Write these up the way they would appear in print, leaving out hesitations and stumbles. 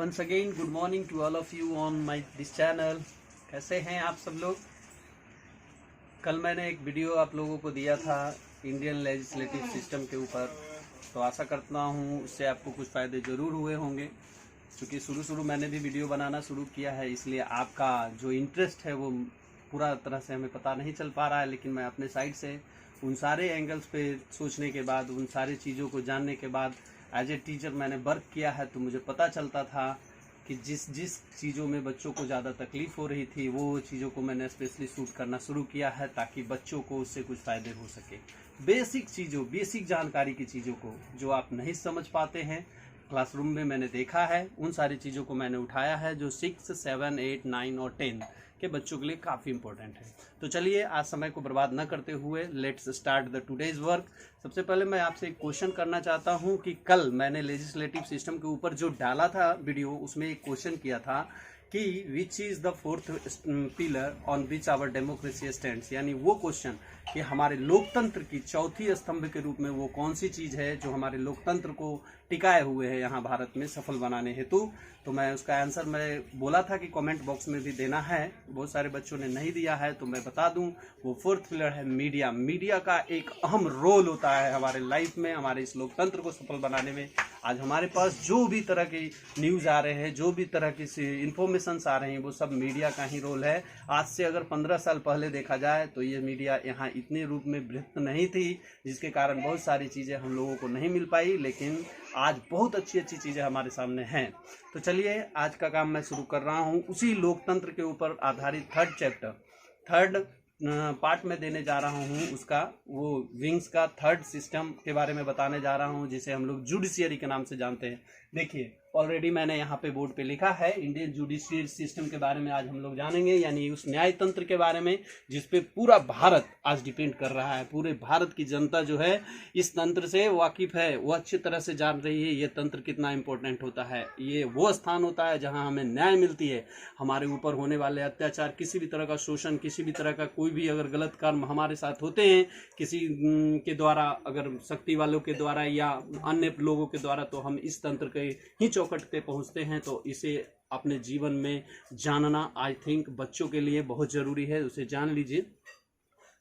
once again good morning to all of you on my this channel। कैसे हैं आप सब लोग। कल मैंने एक वीडियो आप लोगों को दिया था इंडियन लेजिस्लेटिव सिस्टम के ऊपर, तो आशा करता हूँ उससे आपको कुछ फ़ायदे ज़रूर हुए होंगे। क्योंकि शुरू मैंने भी वीडियो बनाना शुरू किया है, इसलिए आपका जो इंटरेस्ट है वो पूरा तरह से हमें पता नहीं चल पा रहा है, लेकिन मैं अपने साइड से उन सारे एंगल्स पे सोचने के बाद, उन सारी चीज़ों को जानने के बाद एज ए टीचर मैंने वर्क किया है, तो मुझे पता चलता था कि जिस चीज़ों में बच्चों को ज़्यादा तकलीफ हो रही थी वो चीज़ों को मैंने स्पेशली शूट करना शुरू किया है, ताकि बच्चों को उससे कुछ फ़ायदे हो सके। बेसिक जानकारी की चीज़ों को जो आप नहीं समझ पाते हैं क्लासरूम में, मैंने देखा है, उन सारी चीज़ों को मैंने उठाया है जो 6, 7, 8, 9 और 10 के बच्चों के लिए काफ़ी इंपॉर्टेंट है। तो चलिए आज समय को बर्बाद न करते हुए let's start the today's work. सबसे पहले मैं आपसे एक क्वेश्चन करना चाहता हूं कि कल मैंने लेजिस्लेटिव सिस्टम के ऊपर जो डाला था वीडियो, उसमें एक क्वेश्चन किया था कि which is the fourth pillar on which our democracy stands, यानी वो क्वेश्चन कि हमारे लोकतंत्र की चौथी स्तंभ के रूप में वो कौन सी चीज़ है जो हमारे लोकतंत्र को टिकाए हुए है यहाँ भारत में सफल बनाने हेतु। तो मैं उसका आंसर मैं बोला था कि कमेंट बॉक्स में भी देना है, बहुत सारे बच्चों ने नहीं दिया है, तो मैं बता दूं वो फोर्थ पिलर है मीडिया। मीडिया का एक अहम रोल होता है हमारे लाइफ में, हमारे इस लोकतंत्र को सफल बनाने में। आज हमारे पास जो भी तरह की न्यूज़ आ रहे हैं, जो भी तरह की इंफॉर्मेशंस आ रहे हैं, वो सब मीडिया का ही रोल है। आज से अगर 15 साल पहले देखा जाए तो ये मीडिया यहाँ इतने रूप में वृहत नहीं थी, जिसके कारण बहुत सारी चीज़ें हम लोगों को नहीं मिल पाई, लेकिन आज बहुत अच्छी चीज़ें हमारे सामने हैं। तो चलिए आज का काम मैं शुरू कर रहा हूँ उसी लोकतंत्र के ऊपर आधारित थर्ड पार्ट में देने जा रहा हूँ। उसका वो विंग्स का थर्ड सिस्टम के बारे में बताने जा रहा हूँ, जिसे हम लोग जुडिशियरी के नाम से जानते हैं। देखिए ऑलरेडी मैंने यहाँ पे बोर्ड पे लिखा है इंडियन जुडिशियरी सिस्टम के बारे में आज हम लोग जानेंगे, यानी उस न्याय तंत्र के बारे में जिस पे पूरा भारत आज डिपेंड कर रहा है। पूरे भारत की जनता जो है इस तंत्र से वाकिफ है, वो अच्छी तरह से जान रही है ये तंत्र कितना इम्पोर्टेंट होता है। ये वो स्थान होता है जहाँ हमें न्याय मिलती है। हमारे ऊपर होने वाले अत्याचार, किसी भी तरह का शोषण, किसी भी तरह का कोई भी अगर गलत कर्म हमारे साथ होते हैं किसी के द्वारा, अगर शक्ति वालों के द्वारा या अन्य लोगों के द्वारा, तो हम इस तंत्र के ही चौखट पे पहुंचते हैं। तो इसे अपने जीवन में जानना आई थिंक बच्चों के लिए बहुत ज़रूरी है, उसे जान लीजिए।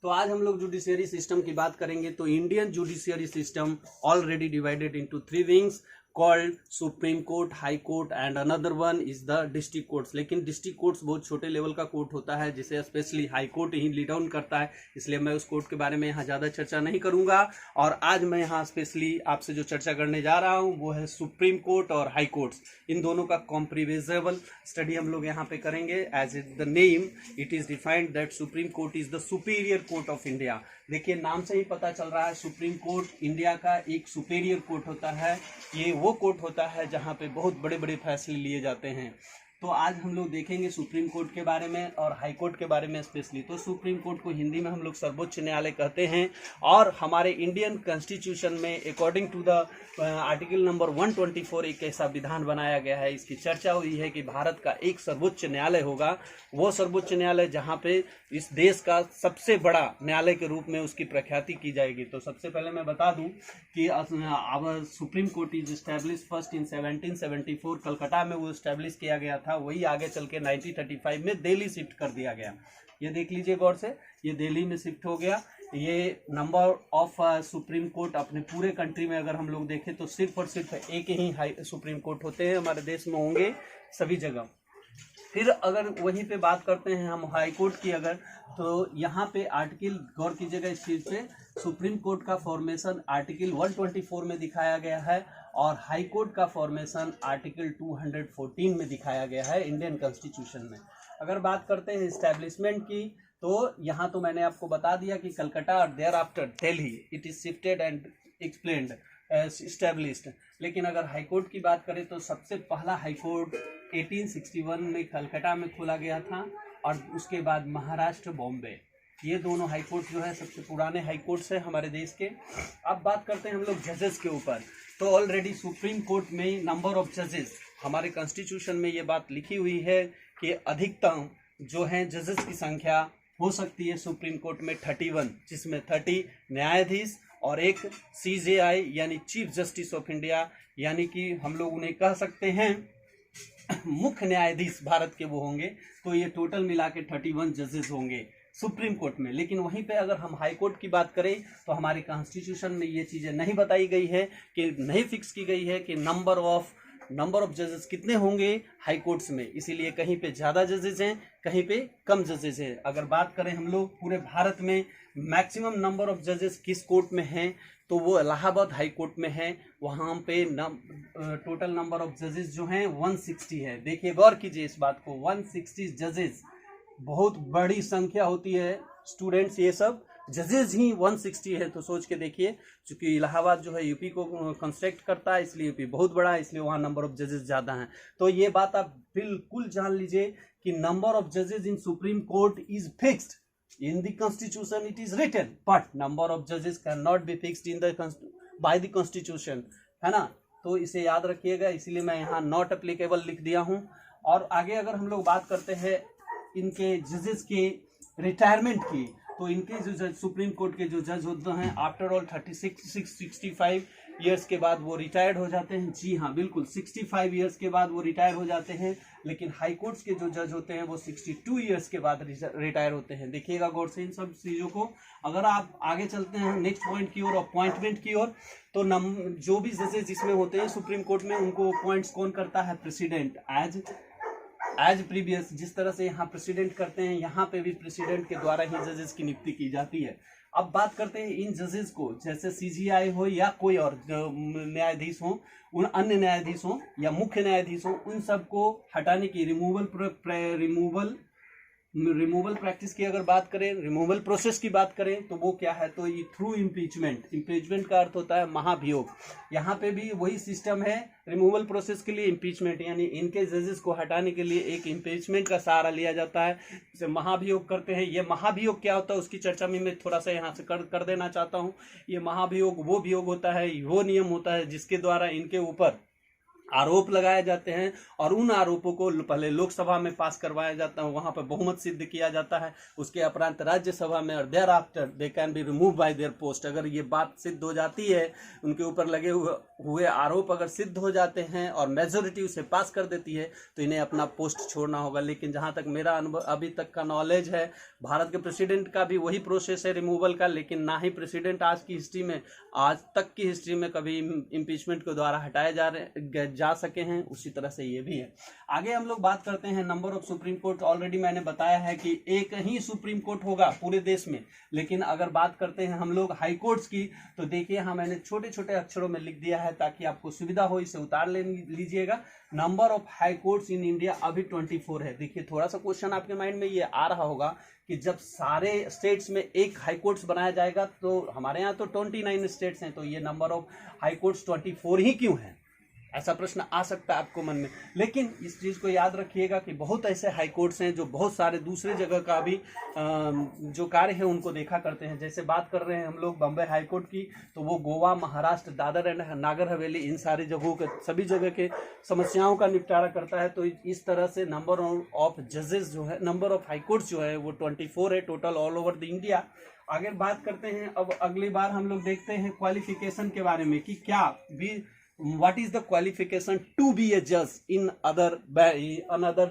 तो आज हम लोग जुडिशियरी सिस्टम की बात करेंगे। तो Indian judiciary system already divided into 3 wings called supreme court, high court and another one is the district courts. लेकिन डिस्ट्रिक्ट कोर्ट्स बहुत छोटे लेवल का कोर्ट होता है, जिसे स्पेशली हाई कोर्ट ही लीड डाउन करता है, इसलिए मैं उस कोर्ट के बारे में यहाँ ज़्यादा चर्चा नहीं करूँगा। और आज मैं यहाँ स्पेशली आपसे जो चर्चा करने जा रहा हूँ वो है सुप्रीम कोर्ट और हाई कोर्ट्स। इन दोनों का कॉम्प्रिहेंसिव स्टडी हम लोग यहाँ पे करेंगे। As it the name it is defined that Supreme Court is the superior court of India. देखिए नाम से ही पता चल रहा है, सुप्रीम कोर्ट इंडिया का एक सुपीरियर कोर्ट होता है। ये वो कोर्ट होता है जहाँ पे बहुत बड़े बड़े फैसले लिए जाते हैं। तो आज हम लोग देखेंगे सुप्रीम कोर्ट के बारे में और हाई कोर्ट के बारे में स्पेशली। तो सुप्रीम कोर्ट को हिंदी में हम लोग सर्वोच्च न्यायालय कहते हैं, और हमारे इंडियन कॉन्स्टिट्यूशन में according to the article number 124 एक ऐसा विधान बनाया गया है, इसकी चर्चा हुई है कि भारत का एक सर्वोच्च न्यायालय होगा। वो सर्वोच्च न्यायालय जहाँ पे इस देश का सबसे बड़ा न्यायालय के रूप में उसकी प्रख्याति की जाएगी। तो सबसे पहले मैं बता दूं कि our Supreme Court is establish first in 1774। Calcutta में वो एस्टैब्लिश किया गया था, वही आगे चल के 1935 में दिल्ली शिफ्ट कर दिया गया। ये देख लीजिए गौर से, ये दिल्ली में शिफ्ट हो गया। ये नंबर ऑफ सुप्रीम कोर्ट अपने पूरे कंट्री में अगर हम लोग देखें तो सिर्फ और सिर्फ एक ही हाई सुप्रीम कोर्ट होते हैं, हमारे देश में होंगे सभी जगह। फिर अगर वहीं पे बात करते हैं हम हाई कोर्ट की, अगर तो यहाँ पे आर्टिकल गौर कीजिएगा इस चीज़ पे, सुप्रीम कोर्ट का फॉर्मेशन आर्टिकल 124 में दिखाया गया है और हाई कोर्ट का फॉर्मेशन आर्टिकल 214 में दिखाया गया है इंडियन कॉन्स्टिट्यूशन में। अगर बात करते हैं इस्टेब्लिशमेंट की, तो यहाँ तो मैंने आपको बता दिया कि कलकत्ता और thereafter Delhi it is shifted and explained established. लेकिन अगर हाई कोर्ट की बात करें तो सबसे पहला हाई कोर्ट 1861 में कलकत्ता में खोला गया था, और उसके बाद महाराष्ट्र, बॉम्बे, ये दोनों हाई कोर्ट जो है सबसे पुराने हाई कोर्ट्स हैं हमारे देश के। अब बात करते हैं हम लोग जजेस के ऊपर। तो ऑलरेडी सुप्रीम कोर्ट में नंबर ऑफ जजेस, हमारे कॉन्स्टिट्यूशन में ये बात लिखी हुई है कि अधिकतम जो हैं जजेस की संख्या हो सकती है सुप्रीम कोर्ट में 31, जिसमें 30 न्यायाधीश और एक CJI यानी चीफ जस्टिस ऑफ इंडिया, यानी कि हम लोग उन्हें कह सकते हैं मुख्य न्यायाधीश भारत के वो होंगे, तो ये टोटल मिला के 31 जजेस होंगे सुप्रीम कोर्ट में। लेकिन वहीं पे अगर हम हाई कोर्ट की बात करें तो हमारे कॉन्स्टिट्यूशन में ये चीज़ें नहीं बताई गई है, कि नहीं फिक्स की गई है कि नंबर ऑफ जजेस कितने होंगे हाई कोर्ट्स में। इसीलिए कहीं पे ज़्यादा जजेस हैं, कहीं पे कम जजेस हैं। अगर बात करें हम लोग पूरे भारत में मैक्सिमम नंबर ऑफ जजेस किस कोर्ट में हैं, तो वो इलाहाबाद हाई कोर्ट में है। वहाँ पे टोटल नंबर ऑफ जजेस जो हैं 160 है। देखिए गौर कीजिए इस बात को, 160 जजेस बहुत बड़ी संख्या होती है स्टूडेंट्स। ये सब जजेस ही 160 है, तो सोच के देखिए, क्योंकि इलाहाबाद जो है यूपी को कंस्ट्रक्ट करता है, इसलिए यूपी बहुत बड़ा है, इसलिए वहाँ नंबर ऑफ जजेस ज़्यादा हैं। तो ये बात आप बिल्कुल जान लीजिए कि नंबर ऑफ जजेस in Supreme Court is fixed in the constitution, it is written, but number of judges cannot be fixed in the by the constitution, है ना। तो इसे याद रखिएगा, इसीलिए मैं यहाँ नॉट एप्लीकेबल लिख दिया हूँ। और आगे अगर हम लोग बात करते हैं इनके जजेस के रिटायरमेंट की, तो इनके जो जज सुप्रीम कोर्ट के जो जज होते हैं आफ्टर ऑल 65 ईयर्स के बाद वो रिटायर्ड हो जाते हैं। जी हाँ बिल्कुल, 65 ईयर्स के बाद वो रिटायर हो जाते हैं। लेकिन हाई कोर्ट्स के जो जज होते हैं वो 62 ईयर्स के बाद रिटायर होते हैं। देखिएगा गौर से इन सब चीज़ों को। अगर आप आगे चलते हैं नेक्स्ट पॉइंट की ओर, अपॉइंटमेंट की ओर, तो जो भी जजेस जिसमें होते हैं सुप्रीम कोर्ट में, उनको अपॉइंट्स कौन करता है? प्रेसिडेंट। एज प्रीवियस जिस तरह से यहाँ प्रेसिडेंट करते हैं, यहाँ पे भी प्रेसिडेंट के द्वारा ही जजेस की नियुक्ति की जाती है। अब बात करते हैं इन जजेस को, जैसे सीजीआई हो या कोई और न्यायाधीश हो, उन अन्य न्यायाधीश हो या मुख्य न्यायाधीश हो, उन सबको हटाने की रिमूवल प्रैक्टिस की अगर बात करें, रिमूवल प्रोसेस की बात करें, तो वो क्या है? तो ये थ्रू इम्पीचमेंट। इम्पीचमेंट का अर्थ होता है महाभियोग। यहाँ पे भी वही सिस्टम है रिमूवल प्रोसेस के लिए, इम्पीचमेंट, यानी इनके जजेस को हटाने के लिए एक इम्पीचमेंट का सहारा लिया जाता है, जिसे महाभियोग करते हैं। ये महाभियोग क्या होता है उसकी चर्चा में मैं थोड़ा सा यहाँ से कर देना चाहता हूँ। ये महाभियोग वो भियोग होता है, वो नियम होता है जिसके द्वारा इनके ऊपर आरोप लगाए जाते हैं और उन आरोपों को पहले लोकसभा में पास करवाया जाता है, वहां पर बहुमत सिद्ध किया जाता है। उसके उपरांत राज्यसभा में, और thereafter they can be remove by their post. अगर ये बात सिद्ध हो जाती है, उनके ऊपर लगे हुए आरोप अगर सिद्ध हो जाते हैं और मेजोरिटी उसे पास कर देती है, तो इन्हें अपना पोस्ट छोड़ना होगा। लेकिन जहां तक मेरा अनुभव अभी तक का नॉलेज है, भारत के प्रेसिडेंट का भी वही प्रोसेस है रिमूवल का। लेकिन ना ही प्रेसिडेंट आज तक की हिस्ट्री में कभी इम्पीचमेंट के द्वारा हटाए जा सके हैं, उसी तरह से ये भी है। आगे हम लोग बात करते हैं number of supreme court. Already मैंने बताया है कि एक ही सुप्रीम कोर्ट होगा पूरे देश में। लेकिन अगर बात करते हैं हम लोग हाई कोर्ट्स की, तो देखिए हाँ मैंने छोटे छोटे अक्षरों में लिख दिया है ताकि आपको सुविधा हो, इसे उतार लीजिएगा। Number of high Courts in India अभी 24 है। देखिए थोड़ा सा क्वेश्चन आपके माइंड में ये आ रहा होगा कि जब सारे स्टेट्स में एक हाई कोर्ट्स बनाया जाएगा, तो हमारे यहाँ तो 29 स्टेट्स हैं, तो ये नंबर ऑफ हाई कोर्ट्स 24 ही क्यों है? ऐसा प्रश्न आ सकता है आपको मन में। लेकिन इस चीज़ को याद रखिएगा कि बहुत ऐसे हाई कोर्ट्स हैं जो बहुत सारे दूसरे जगह का भी जो कार्य है उनको देखा करते हैं। जैसे बात कर रहे हैं हम लोग बम्बई हाई कोर्ट की, तो वो गोवा, महाराष्ट्र, दादर एंड नागर हवेली, इन सारी जगहों के सभी जगह के समस्याओं का निपटारा करता है। तो इस तरह से नंबर ऑफ जजेस जो है, नंबर ऑफ हाई कोर्ट्स जो है वो 24 है total all over the India. आगे बात करते हैं, अब अगली बार हम लोग देखते हैं क्वालिफिकेशन के बारे में कि क्या भी what is the qualification to be a judge in another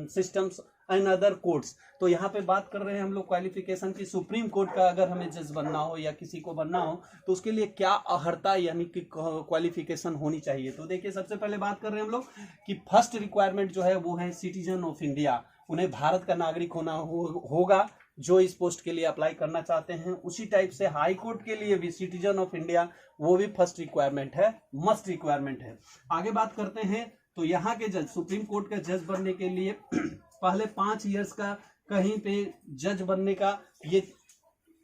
systems and other courts। तो यहाँ पे बात कर रहे हैं हम लोग क्वालिफिकेशन की। सुप्रीम कोर्ट का अगर हमें जज बनना हो या किसी को बनना हो, तो उसके लिए क्या अर्हता यानी कि क्वालिफिकेशन होनी चाहिए। तो देखिए सबसे पहले बात कर रहे हैं हम लोग कि फर्स्ट रिक्वायरमेंट जो है वो है सिटीजन ऑफ इंडिया। उन्हें भारत का नागरिक होना होगा जो इस पोस्ट के लिए अप्लाई करना चाहते हैं। उसी टाइप से हाई कोर्ट के लिए भी सिटीजन ऑफ इंडिया, वो भी फर्स्ट रिक्वायरमेंट है, मस्ट रिक्वायरमेंट है। आगे बात करते हैं, तो यहाँ के जज, सुप्रीम कोर्ट का जज बनने के लिए पहले 5 ईयर्स का कहीं पे जज बनने का ये,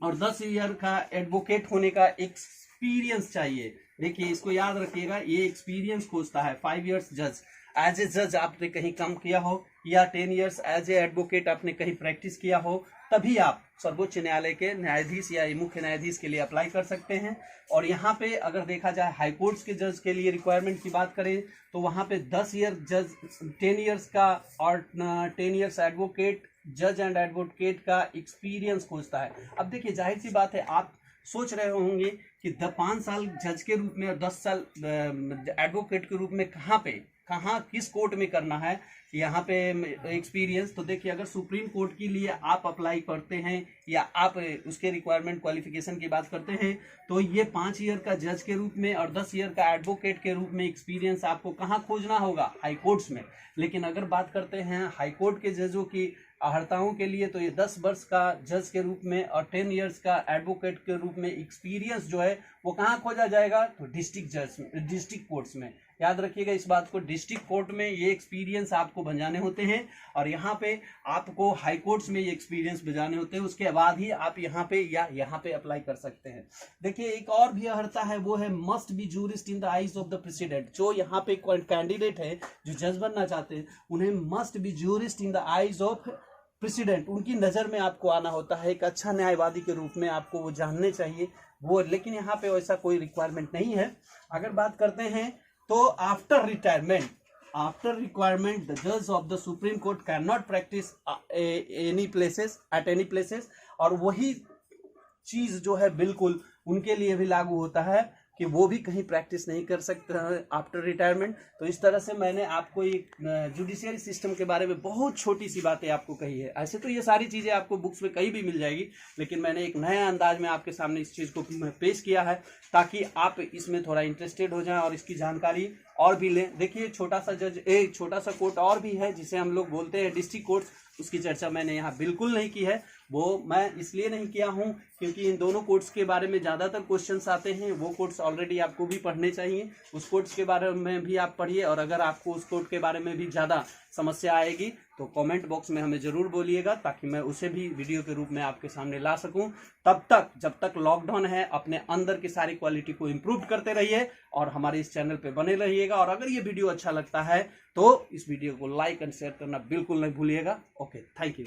और 10 ईयर का एडवोकेट होने का एक्सपीरियंस चाहिए। देखिए इसको याद रखिएगा, ये एक्सपीरियंस खोजता है। 5 ईयर्स जज, एज ए जज आपने कहीं काम किया हो, या 10 ईयर्स एज ए एडवोकेट आपने कहीं प्रैक्टिस किया हो, तभी आप सर्वोच्च न्यायालय के न्यायाधीश या मुख्य न्यायाधीश के लिए अप्लाई कर सकते हैं। और यहाँ पे अगर देखा जाए हाई कोर्ट्स के जज के लिए रिक्वायरमेंट की बात करें, तो वहाँ पे 10 ईयर जज, 10 ईयर्स का और 10 ईयर्स एडवोकेट, जज एंड एडवोकेट का एक्सपीरियंस खोजता है। अब देखिए जाहिर सी बात है, आप सोच रहे होंगे कि 5 साल जज के रूप में और 10 साल एडवोकेट के रूप में कहाँ किस कोर्ट में करना है यहाँ पे एक्सपीरियंस। तो देखिए, अगर सुप्रीम कोर्ट के लिए आप अप्लाई करते हैं या आप उसके रिक्वायरमेंट क्वालिफिकेशन की बात करते हैं, तो ये 5 ईयर का जज के रूप में और 10 ईयर का एडवोकेट के रूप में एक्सपीरियंस आपको कहाँ खोजना होगा? हाई कोर्ट्स में। लेकिन अगर बात करते हैं हाई कोर्ट के जजों की अहर्ताओं के लिए, तो ये 10 वर्ष का जज के रूप में और 10 ईयर्स का एडवोकेट के रूप में एक्सपीरियंस जो है वो कहाँ खोजा जाएगा? तो डिस्ट्रिक्ट जज में, डिस्ट्रिक्ट कोर्ट्स में। याद रखिएगा इस बात को, डिस्ट्रिक्ट कोर्ट में ये एक्सपीरियंस आपको बजाने होते हैं और यहाँ पे आपको हाई कोर्ट्स में ये एक्सपीरियंस बजाने होते हैं। उसके बाद ही आप यहाँ पे या यहाँ पे अप्लाई कर सकते हैं। देखिए, एक और भी अर्हता है, वो है must be jurist in the eyes of the president. जो यहाँ पे कैंडिडेट है जो जज बनना चाहते हैं, उन्हें must be jurist in the eyes of president, उनकी नज़र में आपको आना होता है। एक अच्छा न्यायवादी के रूप में आपको वो जानने चाहिए वो, लेकिन यहाँ पे वैसा कोई रिक्वायरमेंट नहीं है। अगर बात करते हैं तो आफ्टर रिक्वायरमेंट द जज of the supreme court can not practice any places, और वही चीज जो है बिल्कुल उनके लिए भी लागू होता है कि वो भी कहीं प्रैक्टिस नहीं कर सकते हैं आफ्टर रिटायरमेंट। तो इस तरह से मैंने आपको एक जुडिशियरी सिस्टम के बारे में बहुत छोटी सी बातें आपको कही है। ऐसे तो ये सारी चीज़ें आपको बुक्स में कहीं भी मिल जाएगी, लेकिन मैंने एक नया अंदाज में आपके सामने इस चीज़ को पेश किया है ताकि आप इसमें थोड़ा इंटरेस्टेड हो जाएं और इसकी जानकारी और भी लें। देखिए, छोटा सा कोर्ट और भी है जिसे हम लोग बोलते हैं डिस्ट्रिक्ट कोर्ट। उसकी चर्चा मैंने यहाँ बिल्कुल नहीं की है। वो मैं इसलिए नहीं किया हूँ क्योंकि इन दोनों कोर्ट्स के बारे में ज़्यादातर क्वेश्चंस आते हैं। वो कोर्ट्स ऑलरेडी आपको भी पढ़ने चाहिए, उस कोर्ट्स के बारे में भी आप पढ़िए। और अगर आपको उस कोर्ट के बारे में भी ज़्यादा समस्या आएगी तो कमेंट बॉक्स में हमें ज़रूर बोलिएगा ताकि मैं उसे भी वीडियो के रूप में आपके सामने ला सकूं। तब तक, जब तक लॉकडाउन है, अपने अंदर की सारी क्वालिटी को इम्प्रूव करते रहिए और हमारे इस चैनल पे बने रहिएगा। और अगर ये वीडियो अच्छा लगता है तो इस वीडियो को लाइक एंड शेयर करना बिल्कुल नहीं भूलिएगा। Okay, thank you.